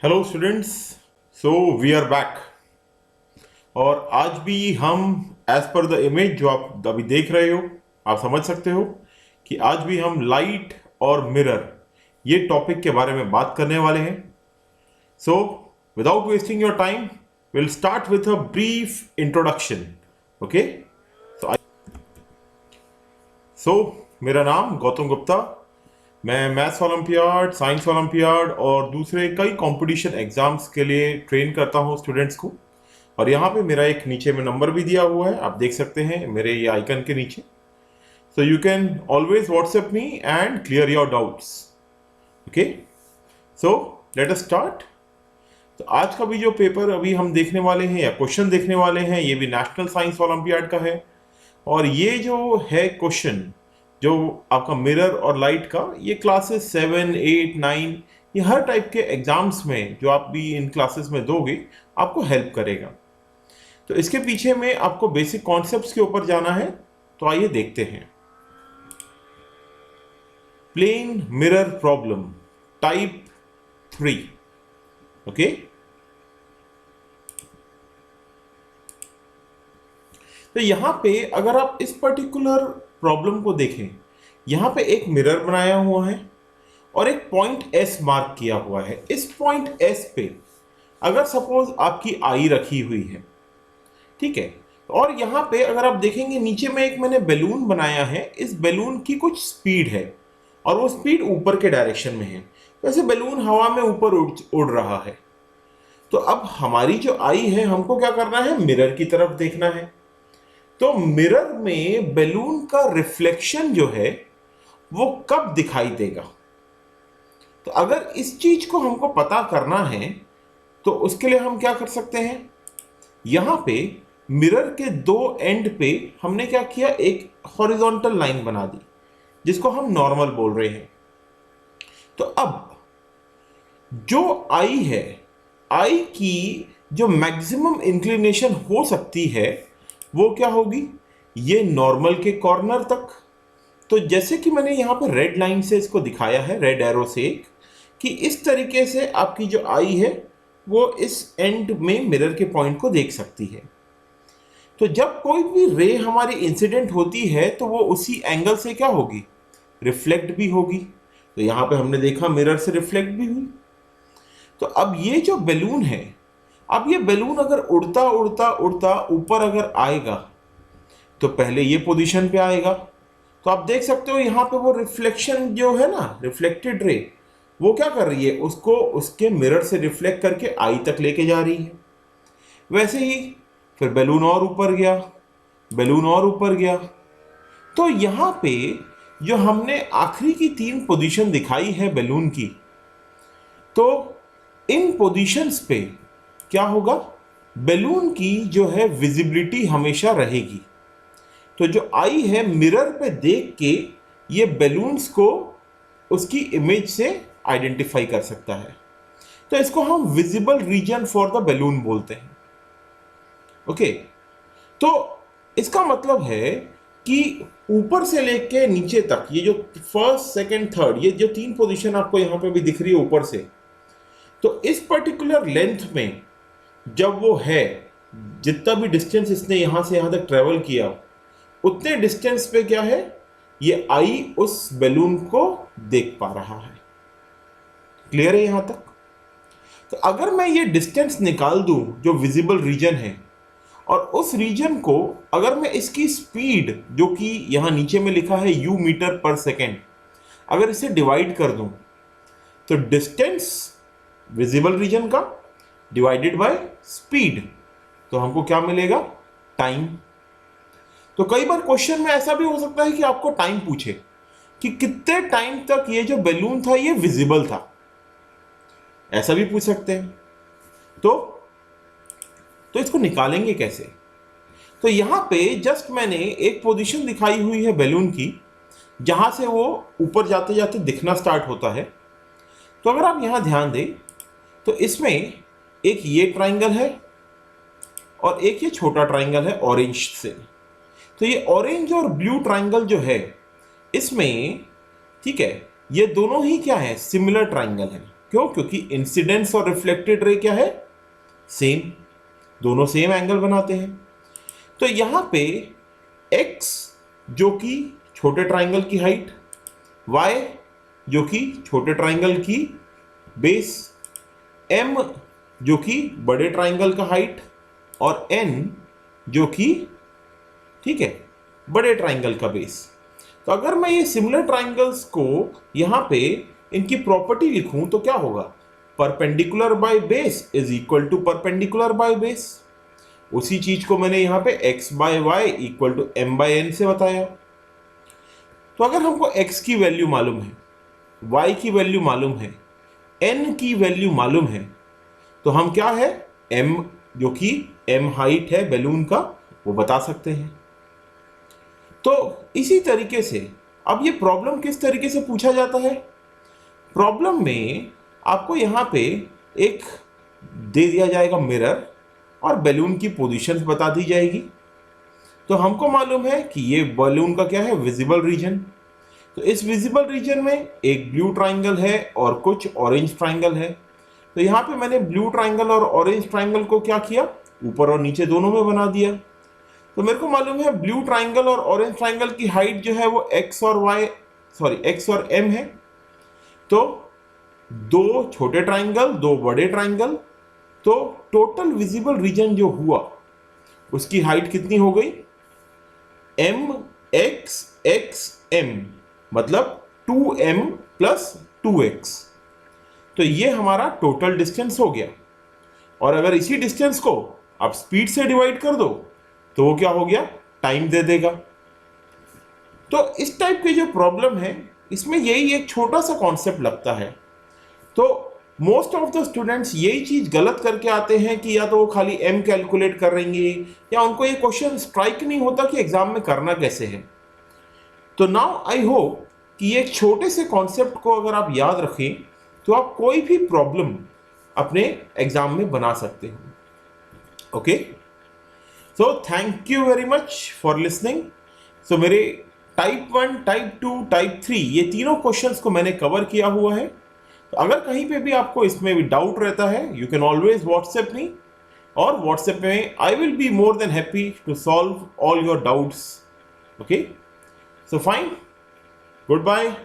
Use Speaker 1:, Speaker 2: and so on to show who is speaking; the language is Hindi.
Speaker 1: Hello students. So we are back. और आज भी हम एज पर द इमेज जो आप अभी देख रहे हो, आप समझ सकते हो कि आज भी हम लाइट और मिरर ये टॉपिक के बारे में बात करने वाले हैं। So without wasting your time will start with a brief introduction. Okay. So मेरा नाम गौतम गुप्ता। मैं मैथ्स ओलंपियाड, साइंस ओलंपियाड और दूसरे कई कंपटीशन एग्जाम्स के लिए ट्रेन करता हूँ स्टूडेंट्स को। और यहाँ पे मेरा एक नीचे में नंबर भी दिया हुआ है, आप देख सकते हैं मेरे ये आइकन के नीचे। So you can always WhatsApp me and clear your doubts. Okay, so let us start. तो आज का भी जो पेपर अभी हम देखने वाले हैं या क्वेश्चन देखने वाले हैं, ये भी नेशनल साइंस ओलंपियाड का है। और ये जो है क्वेश्चन जो आपका मिरर और लाइट का, ये क्लासेस 7, 8, 9 ये हर टाइप के एग्जाम्स में जो आप भी इन क्लासेस में दोगे आपको हेल्प करेगा। तो इसके पीछे में आपको बेसिक कॉन्सेप्ट्स के ऊपर जाना है, तो आइए देखते हैं। Plane mirror problem type 3। Okay, तो यहां पे अगर आप इस पर्टिकुलर प्रॉब्लम को देखें, यहां पे एक मिरर बनाया हुआ है और एक पॉइंट एस मार्क किया हुआ है। इस पॉइंट एस पे अगर सपोज आपकी आई रखी हुई है, ठीक है, और यहां पे अगर आप देखेंगे नीचे में एक मैंने बैलून बनाया है। इस बैलून की कुछ स्पीड है और वो स्पीड ऊपर के डायरेक्शन में है। वैसे बैलून हवा में ऊपर उड़ रहा है। तो अब हमारी जो आई है, हमको क्या करना है, मिरर की तरफ देखना है। तो मिरर में बैलून का रिफ्लेक्शन जो है वो कब दिखाई देगा। तो अगर इस चीज को हमको पता करना है तो उसके लिए हम क्या कर सकते हैं, यहां पे मिरर के दो एंड पे हमने क्या किया, एक हॉरिजॉन्टल लाइन बना दी जिसको हम नॉर्मल बोल रहे हैं। तो अब जो आई है, आई की जो मैक्सिमम इंक्लिनेशन हो सकती है वो क्या होगी, ये नॉर्मल के कॉर्नर तक। तो जैसे कि मैंने यहां पर रेड लाइन से इसको दिखाया है, रेड एरो से एक, कि इस तरीके से आपकी जो आई है वो इस एंड में मिरर के पॉइंट को देख सकती है। तो जब कोई भी रे हमारी इंसिडेंट होती है तो वो उसी एंगल से क्या होगी, रिफ्लेक्ट भी होगी। तो यहां पे हमने देखा मिरर से रिफ्लेक्ट भी हुई। तो अब ये जो बैलून है, अब ये बैलून अगर उड़ता उड़ता उड़ता ऊपर अगर आएगा तो पहले ये पोजीशन पे आएगा। तो आप देख सकते हो यहाँ पे वो रिफ्लेक्शन जो है ना, रिफ्लेक्टेड रे, वो क्या कर रही है, उसको उसके मिरर से रिफ्लेक्ट करके आई तक लेके जा रही है। वैसे ही फिर बैलून और ऊपर गया, बैलून और ऊपर गया। तो यहाँ पे जो हमने आखिरी की 3 पोजीशन दिखाई है बैलून की, तो इन पोजीशंस पे क्या होगा, बैलून की जो है विजिबिलिटी हमेशा रहेगी। तो जो आई है मिरर पे देख के ये बैलून्स को उसकी इमेज से आइडेंटिफाई कर सकता है। तो इसको हम visible region for the balloon बोलते हैं। ओके, तो इसका मतलब है कि ऊपर से लेके नीचे तक ये जो फर्स्ट, सेकंड, थर्ड, ये जो 3 पोजीशन आपको यहां पे भी दिख रही है ऊपर से, तो इस पर्टिकुलर लेंथ में जब वो है, जितना भी डिस्टेंस इसने यहां से यहां तक ट्रेवल किया, उतने डिस्टेंस पे क्या है, ये आई उस बैलून को देख पा रहा है। क्लियर है यहां तक। तो अगर मैं ये डिस्टेंस निकाल दूं जो विजिबल रीजन है, और उस रीजन को अगर मैं इसकी स्पीड जो कि यहां नीचे में लिखा है u मीटर पर सेकेंड, अगर इसे डिवाइड कर दूं, तो डिस्टेंस विजिबल रीजन का डिवाइडेड बाय स्पीड, तो हमको क्या मिलेगा, टाइम। तो कई बार क्वेश्चन में ऐसा भी हो सकता है कि आपको टाइम पूछे कि कितने टाइम तक ये जो बैलून था ये विजिबल था, ऐसा भी पूछ सकते हैं। तो इसको निकालेंगे कैसे। तो यहां पे जस्ट मैंने एक पोजीशन दिखाई हुई है बैलून की, जहां से वो ऊपर जाते जाते दिखना स्टार्ट होता है। तो अगर आप यहां ध्यान दें तो इसमें एक ये ट्राइंगल है और एक ये छोटा ट्राइंगल है ऑरेंज से। तो ये ऑरेंज और ब्लू ट्राइंगल जो है इसमें, ठीक है, ये दोनों ही क्या है, सिमिलर ट्राइंगल है। क्यों? क्योंकि इंसिडेंस और रिफ्लेक्टेड रे क्या है? सेम, दोनों सेम एंगल बनाते हैं। तो यहां पे x जो कि छोटे ट्राइंगल की हाइट, y जो कि छोटे ट्राइंगल की बेस, m जो कि बड़े ट्राइंगल का हाइट, और n जो कि, ठीक है, बड़े ट्राइंगल का बेस। तो अगर मैं ये सिमिलर ट्राइंगल्स को यहां पे इनकी प्रॉपर्टी लिखूं तो क्या होगा? Perpendicular by base is equal to perpendicular by base. उसी चीज को मैंने यहां पे x by y equal to m by n से बताया। तो अगर हमको x की वैल्यू मालूम है, y की वैल्यू मालूम है, n की वैल्यू मालूम है, तो हम क्या है, m जो कि m हाइट है बैलून का, वो बता सकते हैं। तो इसी तरीके से अब ये प्रॉब्लम किस तरीके से पूछा जाता है? प्रॉब्लम में आपको यहां पे एक दे दिया जाएगा मिरर और बैलून की पोजीशंस बता दी जाएगी। तो हमको मालूम है कि ये बैलून का क्या है, विजिबल रीजन। तो इस विजिबल रीजन में एक ब्लू ट्राइंगल है और कुछ ऑरेंज ट्राइंगल है। तो यहाँ पे मैंने ब्लू ट्राइंगल और ऑरेंज ट्राइंगल को क्या किया, ऊपर और नीचे दोनों में बना दिया। तो मेरे को मालूम है ब्लू ट्राइंगल और ऑरेंज ट्राइंगल की हाइट जो है वो x और y, सॉरी x और m है। तो दो छोटे ट्राइंगल, दो बड़े ट्राइंगल, तो टोटल विजिबल रीजन जो हुआ उसकी हाइट कितनी हो गई? m x x m, मतलब 2m प्लस 2x। तो ये हमारा टोटल डिस्टेंस हो गया। और अगर इसी डिस्टेंस को आप स्पीड से डिवाइड कर दो तो वो क्या हो गया, टाइम दे देगा। तो इस टाइप की जो प्रॉब्लम है इसमें यही एक छोटा सा कॉन्सेप्ट लगता है। तो मोस्ट ऑफ द स्टूडेंट्स यही चीज गलत करके आते हैं कि या तो वो खाली m कैलकुलेट कर रहेंगे, या उनको ये क्वेश्चन स्ट्राइक नहीं होता कि एग्जाम में करना कैसे है। तो नाउ आई होप कि एक छोटे से कॉन्सेप्ट को अगर आप याद रखें तो आप कोई भी प्रॉब्लम अपने एग्जाम में बना सकते हो। Okay, so thank you very much for listening. So मेरे टाइप 1, टाइप 2, टाइप 3 ये तीनों क्वेश्चंस को मैंने कवर किया हुआ है। तो अगर कहीं पे भी आपको इसमें भी डाउट रहता है, you can always WhatsApp me, और व्हाट्सएप में I will be more than happy to solve all your doubts. Okay, so fine, good bye.